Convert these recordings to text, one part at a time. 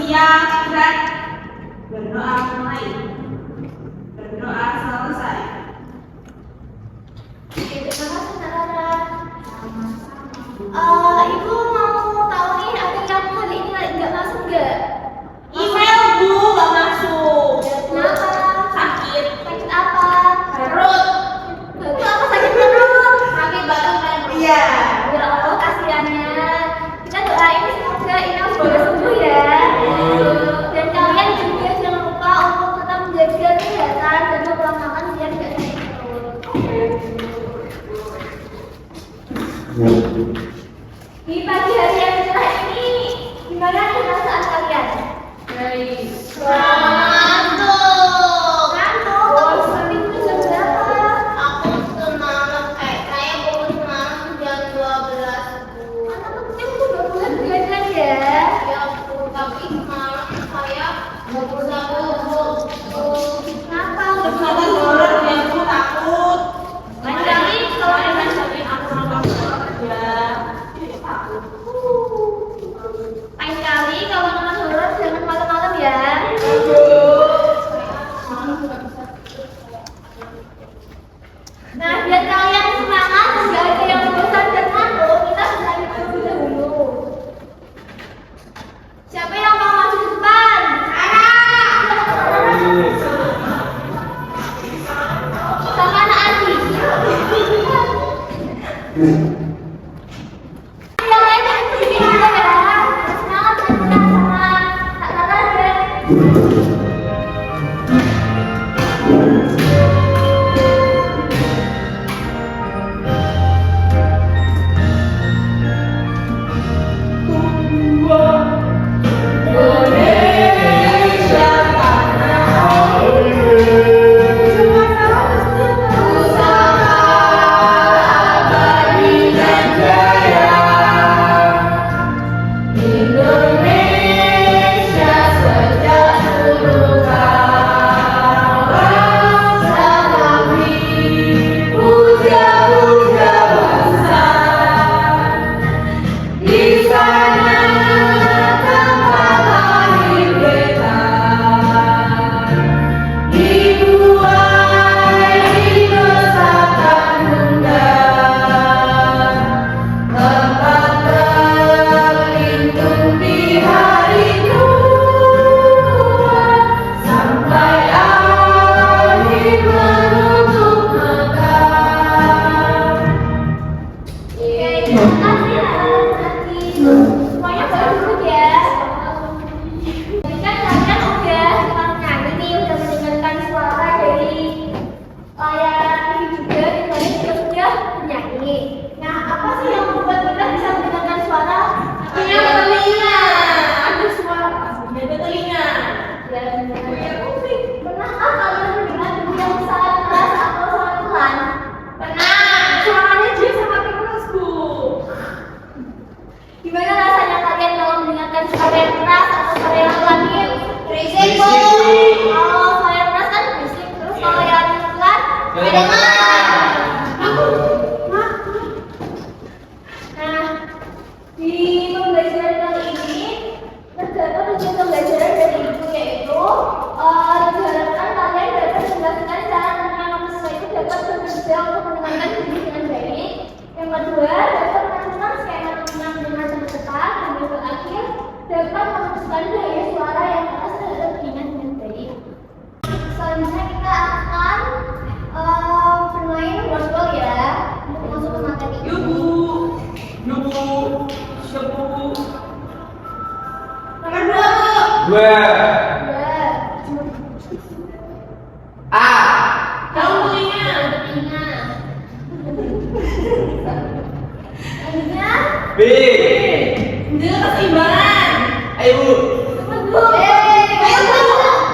bersiap, gerak. Berdoa mulai. Berdoa selesai. Oke, terima kasih Nara. Ibu mau tahu nih ada yang hari ini nggak masuk nggak? Email Bu nggak masuk. Kenapa? Sakit. Sakit apa? Perut. Itu apa sakit perut? Sakit batuk dan iya. Ya Allah kasihannya. Kita doain semoga Ina segera sembuh ya. Dan kalian juga jangan lupa untuk tetap menjaga kesehatan dan pola makan biar nggak sakit perut. Di pagi hari yang cerah ini, gimana perasaan kalian? Baik. Ngantuk. Seperti itu jam berapa? Aku semalam saya bangun semalam jam 12 Bu. Anak kecil tuh udah mulai begadang ya. Ya Bu, tapi semalam saya nggak bisa bobo. Kenapa? Terus nonton horor ya Bu, takut. Lain kali kalau Kemarin kan sering aku nonton horor ya. Jadi takut. lain kali kalau nonton horor jangan malam-malam ya. Nah, biar kalian semangat dan gak ada yang bosan dan ngantuk, kita bertanya terlebih dahulu. Siapa yang mau maju ke depan? Sama anak Adi. Yang lain jangan berdiri juga ya. Semangat dan tenang sama Kak Tata dan semuanya boleh duduk ya. Jadi kan kalian udah nyanyi nih, udah mendengarkan suara dari layar TV juga, dan kalian juga sudah bernyanyi. Nah, apa sih yang membuat kita bisa mendengarkan suara? Punya telinga. Ada suara. Ada telinga. Ya, pernahkah kalian mendengar bunyi yang sangat keras atau sangat pelan? Pernah. Suaranya dia sangat keras Bu. Gimana rasanya kalian kalau mendengarkan suara yang keras atau suara yang pelan nih? Berisik Bu. Kalau suara yang keras kan berisik, terus kalau yang pelan Kedengar. Nah, di pembelajaran kali ini terdapat tujuan pembelajaran dari ibu yaitu diharapkan kalian dapat menjelaskan cara mengenal mahasiswa itu dapat bekerja untuk mendengarkan diri dengan baik. Yang kedua, dapat menentukan skema telinga dengan cepat, dan yang terakhir dapat memutuskan gaya suara yang keras terhadap telinga dengan baik. Selanjutnya kita akan bermain wordball ya untuk masuk ke materi. Yuk Bu. Yuk Bu. Siap Bu. Nomor 2 Bu. Dua. Dua. A. Daun telinga. Telinga. Selanjutnya, B. Dia keseimbangan. Ayo Bu. nomor dua. Ayo Bu.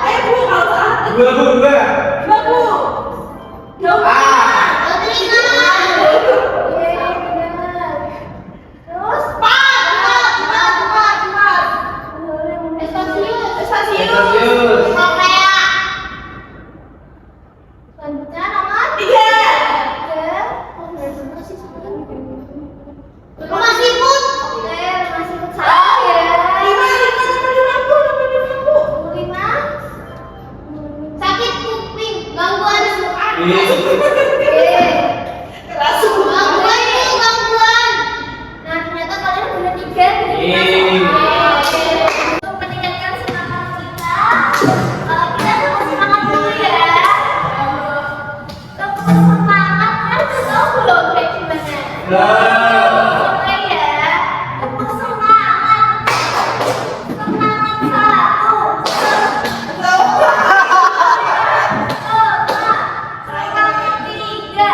Ayo Bu kalau salah. Dua Bu. Dua. Dua Bu. Daun A. telinga. Benar. Terus, Cepat. Estasius. Stasiun. Korea. Selanjutnya nomor 3. tiga. Oh, benar sih sebenarnya. Rumah siput. Oke, masih ikut saya ya. Lima. Gangguan yuk, gangguan. Nah, ternyata kalian udah 3 jadi untuk meningkatkan semangat kita, kita tepuk semangat dulu ya. Tepuk semangat kan tahu belum kayak gimana? Mulai ya. Tepuk semangat. Semangat 1. Semangat 3.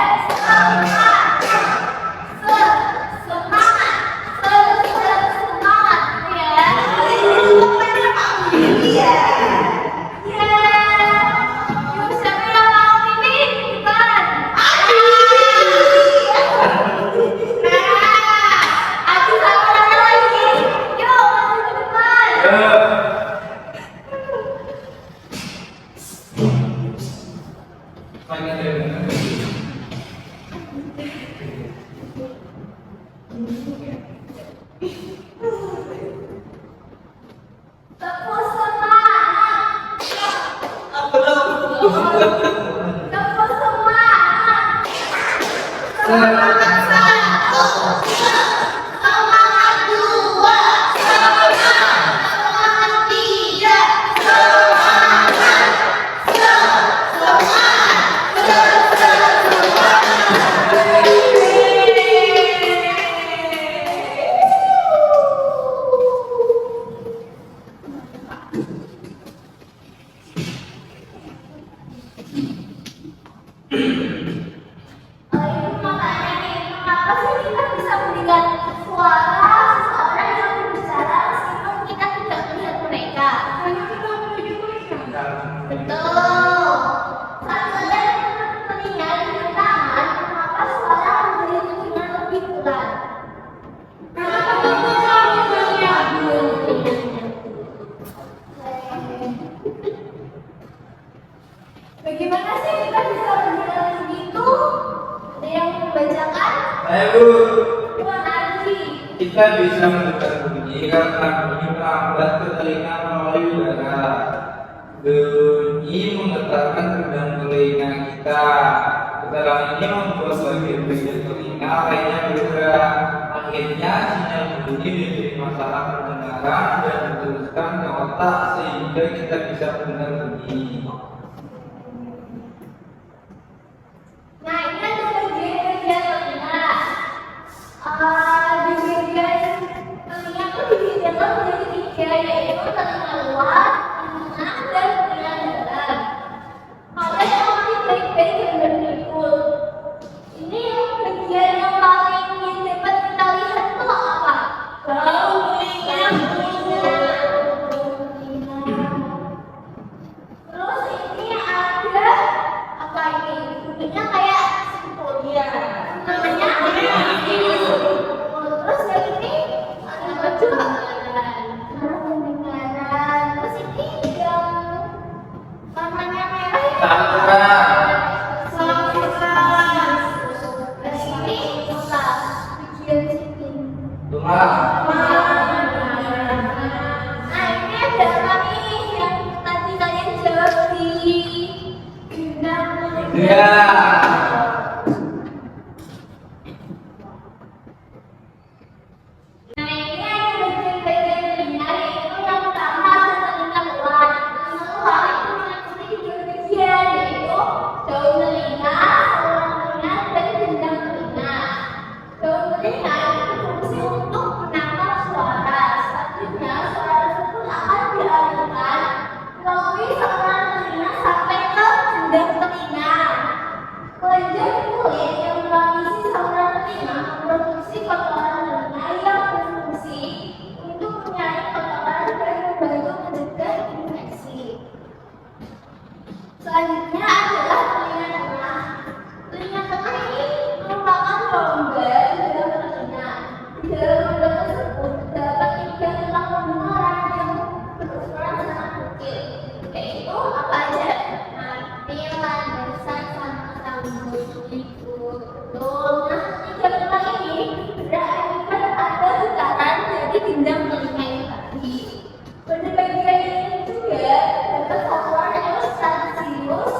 Bagaimana sih kita bisa mendengar begitu? Ada yang membacakan? Ayo, Nanti. kita bisa mendengar bunyi karena bunyi merambat ke telinga melalui udara. Bunyi menggetarkan gendang telinga kita. Getaran ini membuat bagian-bagian telinga lainnya bergerak. Akhirnya sinyal bunyi diterima salah pendengaran dan diteruskan ke otak sehingga kita bisa mendengar bunyi. Nah, ini ada bagian-bagian telinga. Di bagian telinga itu dibedakan menjadi 3, yaitu telinga luar, tengah, dan telinga dalam. Kalian mengerti baik-baik dan berikut. Ini bagian yang paling dapat kita lihat itu apa? Telinga. Terus ini ada apa ini? Bentuknya kayak simpul ya. Namanya terus yang ini ada pendengaran. Terus ini yang warnanya merah ya. Saluran. Dan ini tulang. Bagian sini. Tulang. Nah, ini ada apa nih yang tadi kalian jawab di gendang telinga? Ya. Nah, ini ada bagian-bagian telinga, yaitu yang pertama ada telinga luar. Telinga luar itu meliputi 3 bagian, yaitu daun telinga, saluran telinga, dan gendang telinga. Daun telinga itu berfungsi untuk menangkap suara. Selanjutnya, suara tersebut akan dialirkan melalui saluran telinga sampai ke gendang telinga. Kelenjar kulit yang melapisi saluran telinga memproduksi kotoran telinga yang berfungsi untuk menyaring kotoran dan membantu mencegah infeksi. Selanjutnya adalah telinga tengah. Telinga tengah ini merupakan rongga di dalam telinga. Di dalam rongga tersebut terdapat 3 tulang pendengaran yang berukuran sangat kecil. Yaitu apa aja? Mati, landasan, sama sambung itu. Nah, 3 tulang ini berakibat ada getaran dari gendang telinga itu tadi. Pada bagian ini juga terdapat saluran eus transius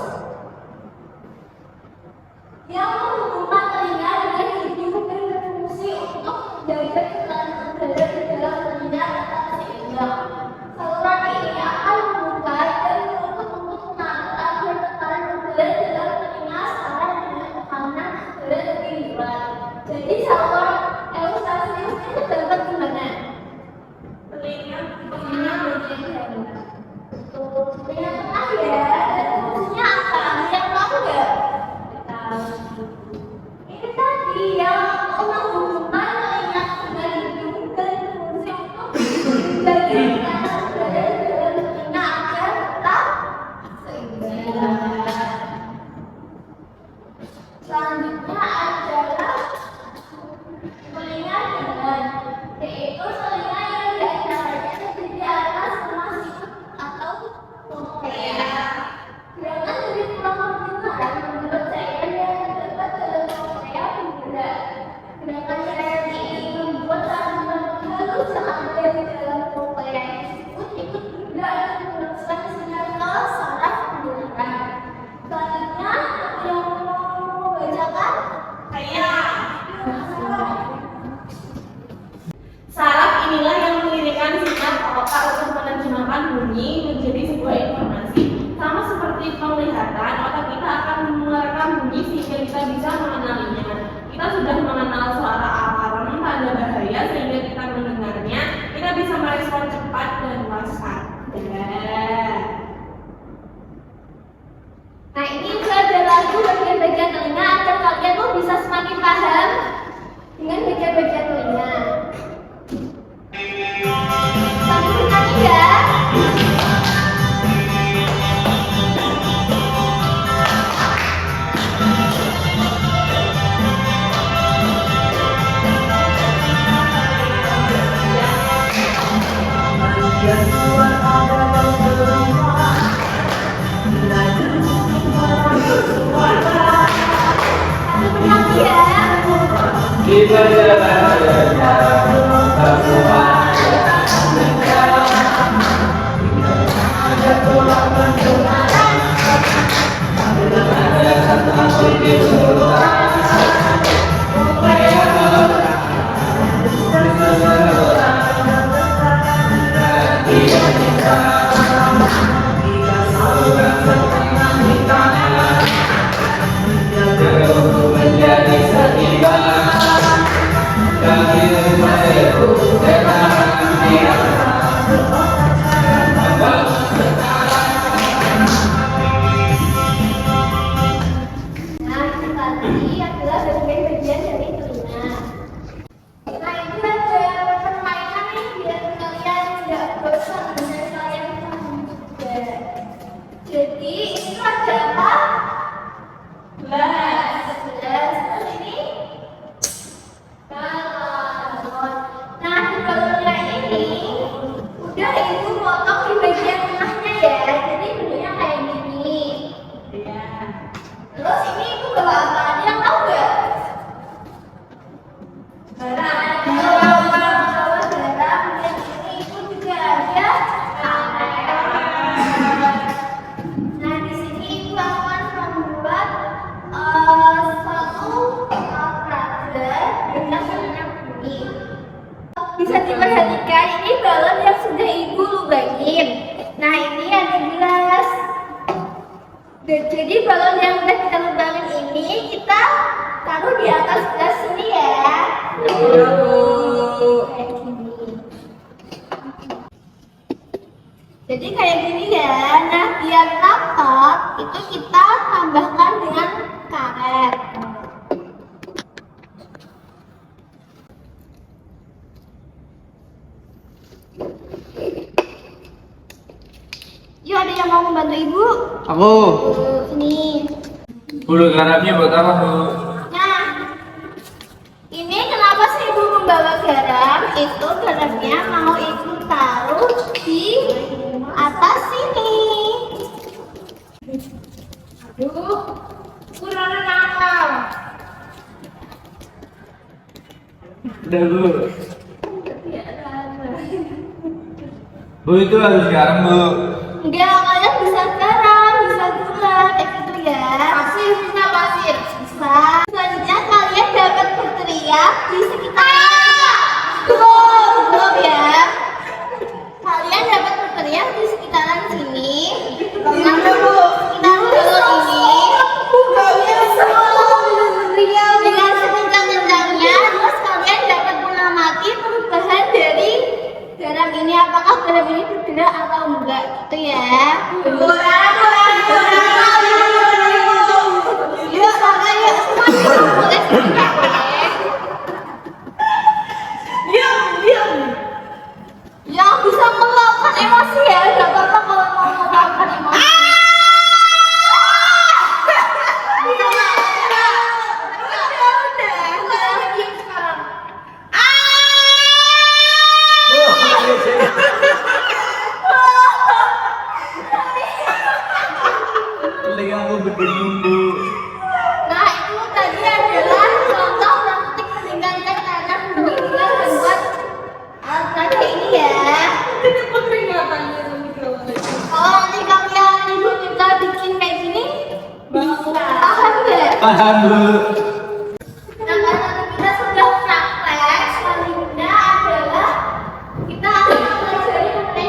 otak untuk menerjemahkan bunyi menjadi sebuah informasi. Sama seperti penglihatan, otak kita akan merekam bunyi sehingga kita bisa mengenalinya. Kita sudah mengenal suara alarm tanda bahaya sehingga kita mendengarnya, kita bisa merespon cepat dan waspada. Nah ini juga ada lagu bagian-bagian telinga agar kalian tuh bisa semakin paham dengan bagian-bagian telinga. Kamu nyanyi ya? Bisa diperhatikan ini balon yang sudah ibu lubangin. Nah ini ada gelas. Jadi balon yang udah kita lubangin ini kita taruh di atas gelas ini ya. Kayak gini. Jadi kayak gini ya. Nah biar rapat itu kita tambahkan dengan karet. Yuk ada yang mau membantu ibu? Aku. Sini. Bulu garamnya buat apa, Bu? Nah, ini kenapa sih ibu membawa garam? Itu garamnya mau ibu taruh di atas sini. Aduh, kurang nakal. Udah, Bu. Bu itu harus garam, Bu. Enggak, kalian bisa garam, bisa gula, kayak gitu ya. Pasir, bisa pasir. Bisa. Selanjutnya kalian dapat berteriak di sekitar. Belum ya. Kalian dapat berteriak di sekitaran sini. Dengan sekitaran balon ini. Dengan sekencang-kencangnya, terus kalian dapat mengamati perubahan dari garam ini, apakah garam ini bergerak atau enggak gitu ya. Yuk kakak yuk semua boleh sebentar ya. Yang bisa meluapkan emosi ya, gak apa-apa kalau mau meluapkan emosi. Telinga aku berdengung, Bu. Nah itu tadi adalah contoh praktik meninggalkan tanah bunyi dengan membuat alat tadi ini ya. Kalau nanti kalian ibu minta bikin kayak gini, paham nggak? Paham, Bu. Nah kalau kita sudah praktek, selanjutnya adalah kita akan mempelajari mengenai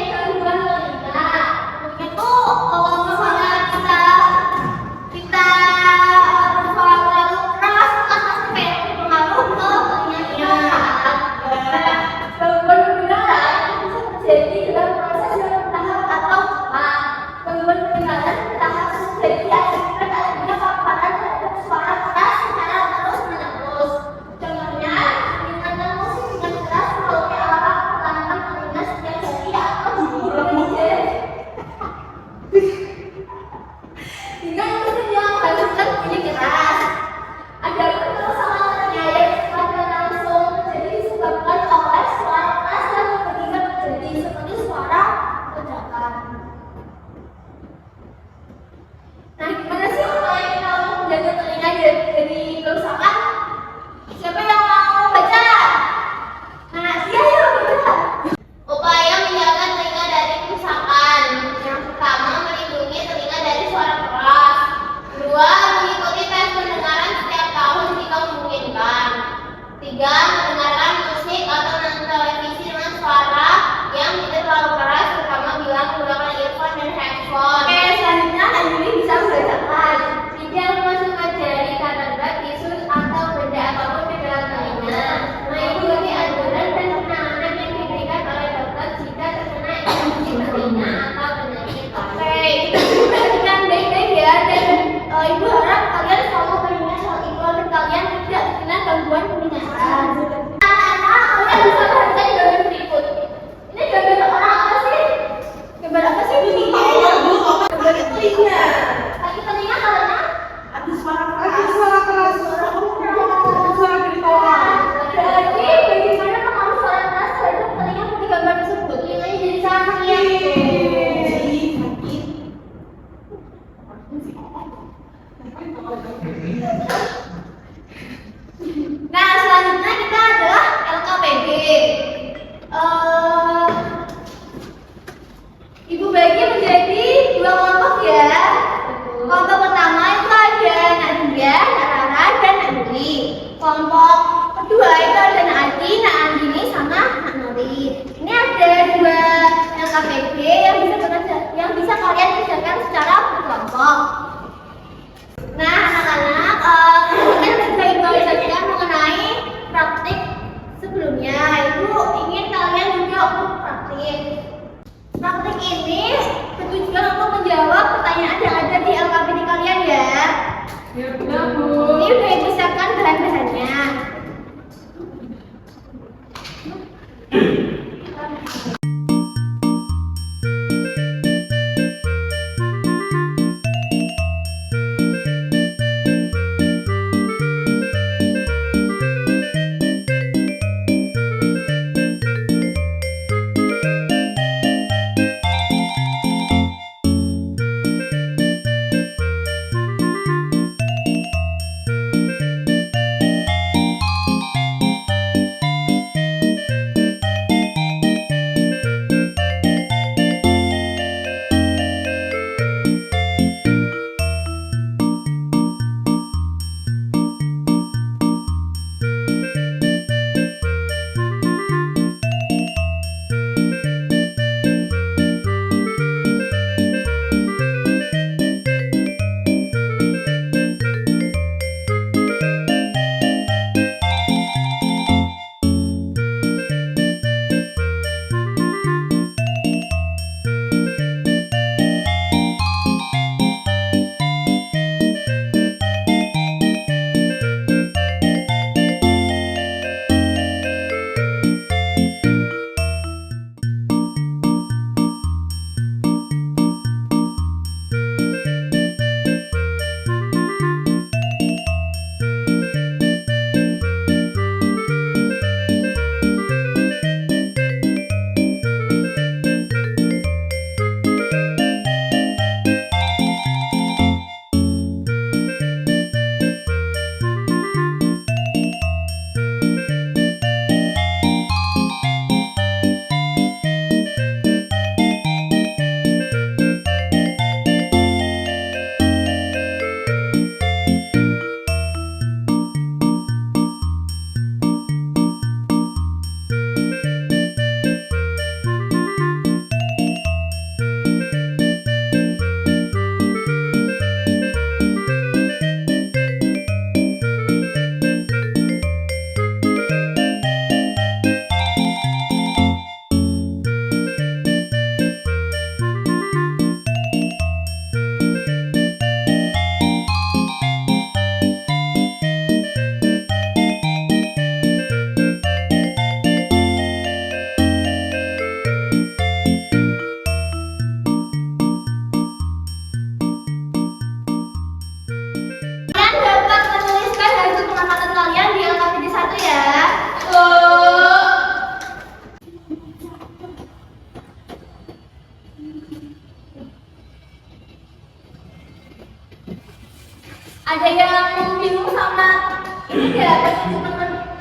Ada yang bingung sama ini nggak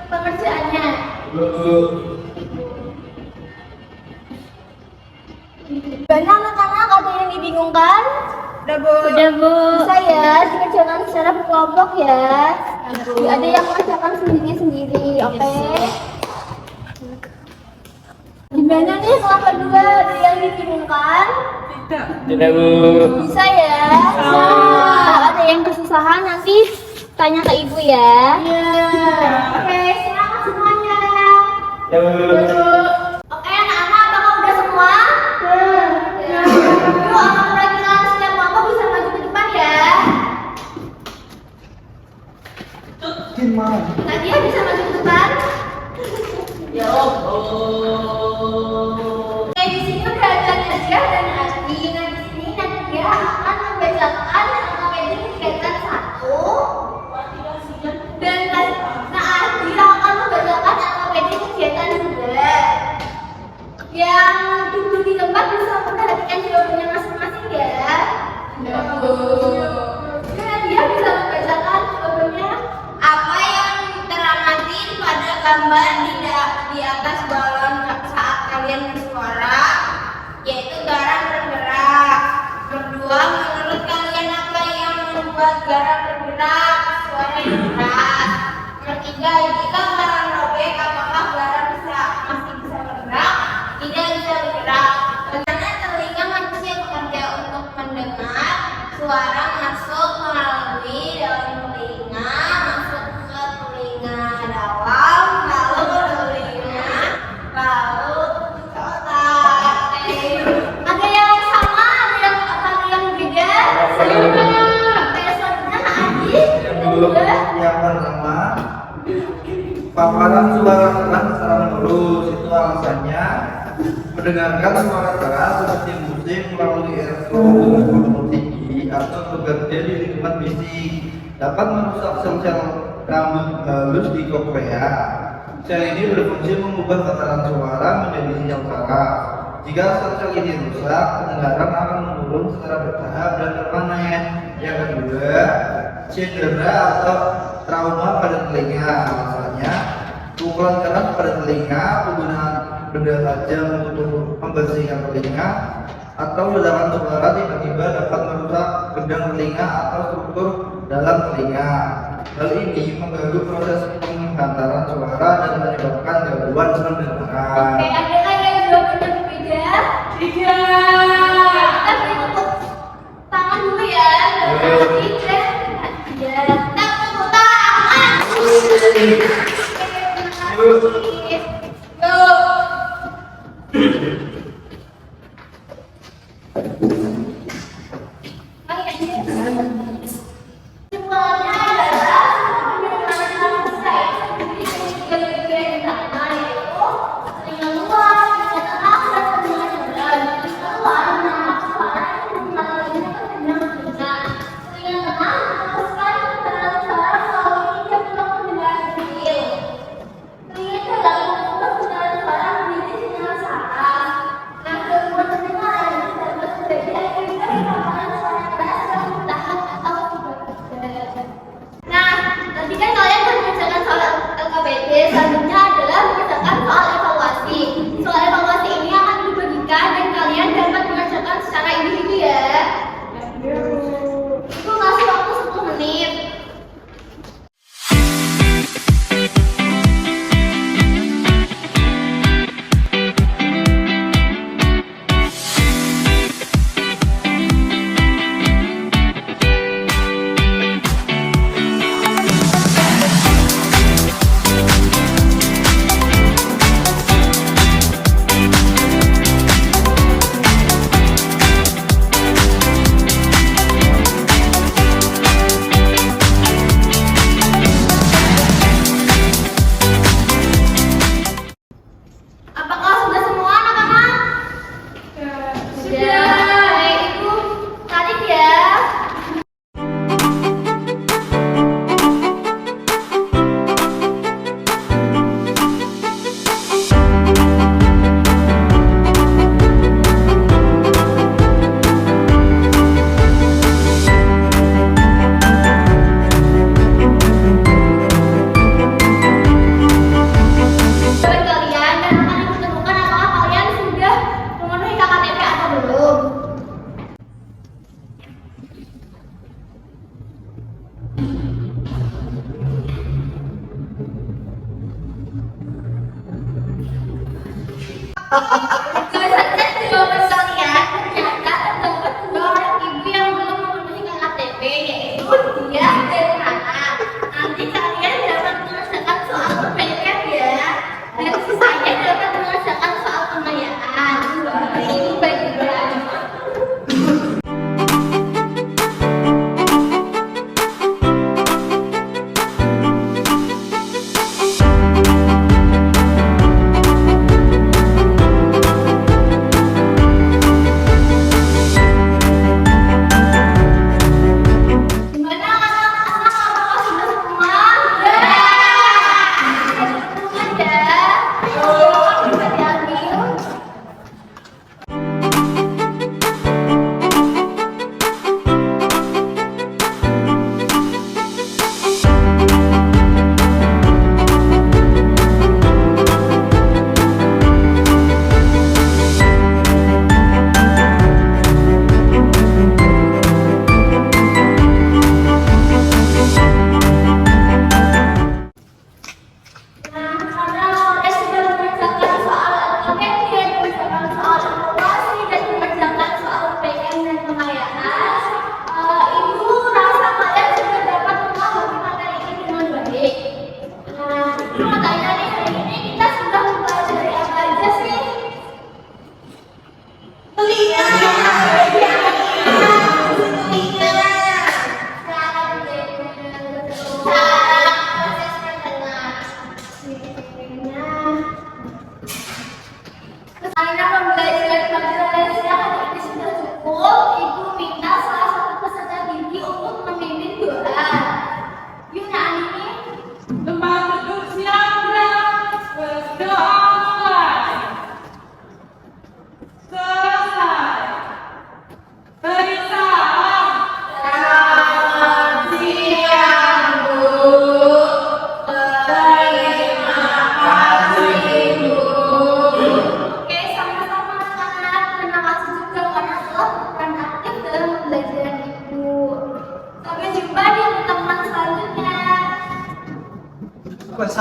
pengerjaannya? Banyak anak-anak ada yang dibingungkan? Udah Bu. Bisa ya dikerjakan secara berkelompok ya. Ada yang mengerjakan sendiri-sendiri, oke? Gimana nih kelompok dua, ada yang dibingungkan? Tidak Bu. Bisa ya. Ada yang kesusahan nanti tanya ke ibu ya. Oke, selamat semuanya. Oke anak-anak, apakah udah semua? Yuk, apa perwakilan setiap kelompok bisa maju ke depan ya? Nadia bisa maju ke depan? Ya Oke, di sini udah ada Nadia dan Adi. Nah, di sini Nadia akan membacakan alfabet kegiatan 1 dan Adi akan membacakan alfabet kegiatan 2. Yang duduk di tempat bisa memperhatikan jawabannya masing-masing ya. Nadia bisa membacakan jawabannya. Apa yang teramati pada gambar di atas balon saat kalian bersuara, yaitu garam bergerak. Kedua, menurut kalian apa yang membuat garam bergerak? Suara yang keras. Ketiga, jika garam robek, apakah garam masih bisa bergerak? Tidak bisa bergerak. Bagaimana telinga manusia bekerja untuk mendengar suara masuk melalui dalam telinga, masuk ke telinga dalam, lalu ke telinga, lalu ke otak. Ada yang sama, ada yang beda. Oke, selanjutnya Adi. Yang pertama, paparan suara keras secara lurus itu alasannya mendengarkan suara keras seperti musik melalui volume tinggi atau bekerja di lingkungan bisik dapat merusak sel-sel rambut halus di koklea. Sel ini berfungsi mengubah tataran suara menjadi sinyal saraf. Jika sel-sel ini rusak, pendengaran akan menurun secara bertahap dan permanen. Yang kedua, cedera atau trauma pada telinga. Alasannya, pukulan keras pada telinga, penggunaan benda tajam untuk membersihkan telinga, atau ledakan suara tiba-tiba dapat merusak gendang telinga atau struktur dalam telinga. Hal ini mengganggu proses penghantaran suara dan menyebabkan gangguan pendengaran. Oke, ada kan yang jawabannya berbeda? Tiga. Kita beri tepuk tangan dulu ya. Tiga. Ya. Tepuk tangan. Go. Semuanya adalah pendengaran saya sendiri bagian pertama yaitu telinga luar, telinga tengah, dan telinga dalam. Telinga luar menangkap suara dan mengalirnya ke gendang telinga. Telinga tengah meneruskan putaran suara melalui tiga tulang pendengaran kecil. Telinga dalam membuat putaran suara menjadi sinyal saraf. Nah, gangguan pendengaran dapat terjadi akibat rekaman suara keras yang bertahan atau tidak. Nah, tadi kan kalian sudah mengerjakan soal LKPD, selanjutnya adalah mengerjakan soal evaluasi. Soal evaluasi ini akan dibagikan dan kalian dapat mengerjakan secara individu ya. Itu ngasih waktu 10 menit. Apakah sudah semua anak-anak? Sudah. Baik, Ibu. Tarik ya. Jawaban kalian dan akan ditentukan apakah kalian sudah memenuhi KKTP atau belum. Berdasarkan jawaban kalian, ternyata terdapat dua orang ibu yang belum memenuhi KKTP, yaitu Dia dan Hana. Nanti kalian dapat mengerjakan soal perbaikan ya, dan sisanya dapat mengerjakan soal pembayaan. Ini baik-baik.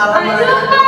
Assalamualaikum. Jumpa